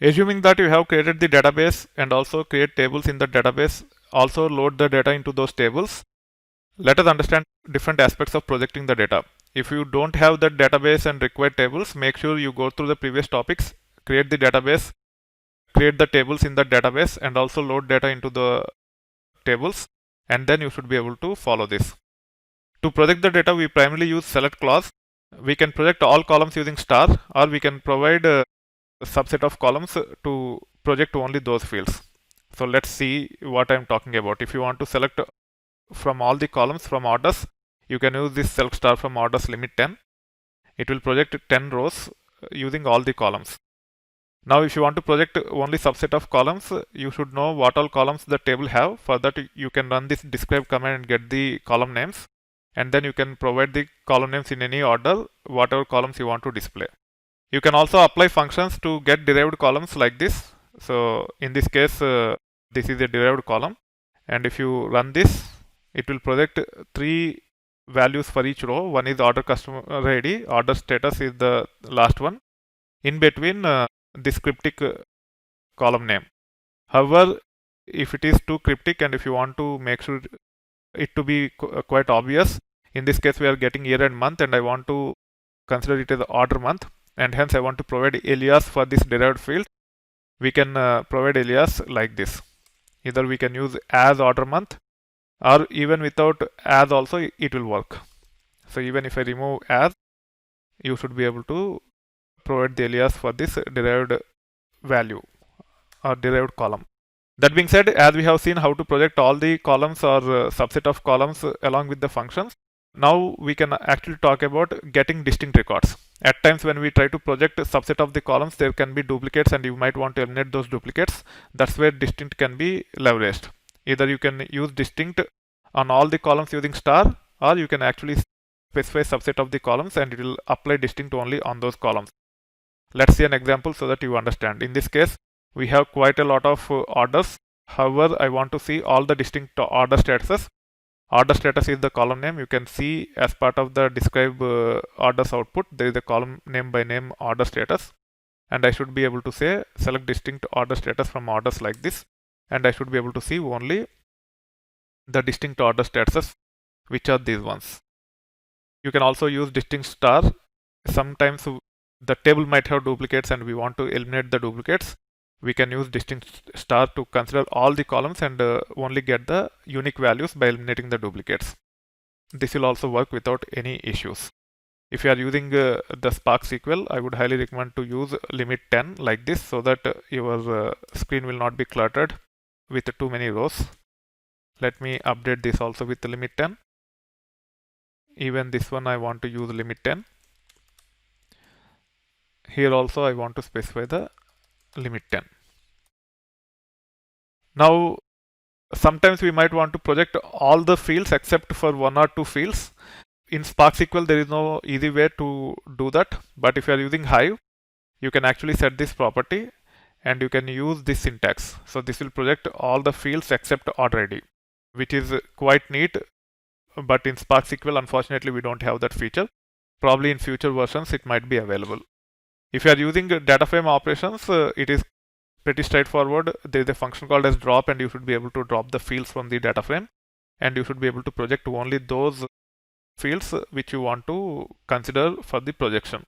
Assuming that you have created the database and also create tables in the database, also load the data into those tables. Let us understand different aspects of projecting the data. If you don't have that database and require tables, make sure you go through the previous topics, create the database, create the tables in the database, and also load data into the tables, and then you should be able to follow this. To project the data, we primarily use select clause. We can project all columns using star, or we can provide a subset of columns to project only those fields. So let's see what I'm talking about. If you want to select from all the columns from orders, you can use this select star from orders limit 10. It will project 10 rows using all the columns. Now if you want to project only subset of columns, you should know what all columns the table have. For that you can run this describe command and get the column names, and then you can provide the column names in any order, whatever columns you want to display. You can also apply functions to get derived columns like this. So in this case, this is a derived column, and if you run this, it will project 3 values for each row. One is order customer ID, order status is the last one. In between, this cryptic column name. However, if it is too cryptic and if you want to make sure it to be quite obvious, in this case we are getting year and month, and I want to consider it as order month, and hence I want to provide alias for this derived field. We can provide alias like this. Either we can use as order month, or even without as also it will work. So even if I remove as, you should be able to provide the alias for this derived value or derived column. That being said, as we have seen how to project all the columns or subset of columns along with the functions, now we can actually talk about getting distinct records. At times when we try to project a subset of the columns, there can be duplicates and you might want to eliminate those duplicates. That's where distinct can be leveraged. Either you can use distinct on all the columns using star, or you can actually specify subset of the columns and it will apply distinct only on those columns. Let's see an example so that you understand. In this case, we have quite a lot of orders. However, I want to see all the distinct order statuses. Order status is the column name. You can see as part of the describe orders output, there is a column name by name order status. And I should be able to say select distinct order status from orders like this. And I should be able to see only the distinct order statuses, which are these ones. You can also use distinct star. Sometimes the table might have duplicates and we want to eliminate the duplicates. We can use distinct star to consider all the columns and only get the unique values by eliminating the duplicates. This will also work without any issues. If you are using the Spark SQL, I would highly recommend to use limit 10 like this, so that your screen will not be cluttered with too many rows. Let me update this also with the limit 10. Even this one I want to use limit 10. Here also I want to specify the limit 10. Now sometimes we might want to project all the fields except for 1 or 2 fields. In Spark SQL there is no easy way to do that, but if you are using Hive, you can actually set this property and you can use this syntax. So this will project all the fields except order ID, which is quite neat, but in Spark SQL unfortunately we don't have that feature. Probably in future versions it might be available. If you are using data frame operations, it is pretty straightforward. There is a function called as drop, and you should be able to drop the fields from the data frame, and you should be able to project only those fields which you want to consider for the projection.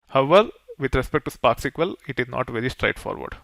However, with respect to Spark SQL, it is not very straightforward.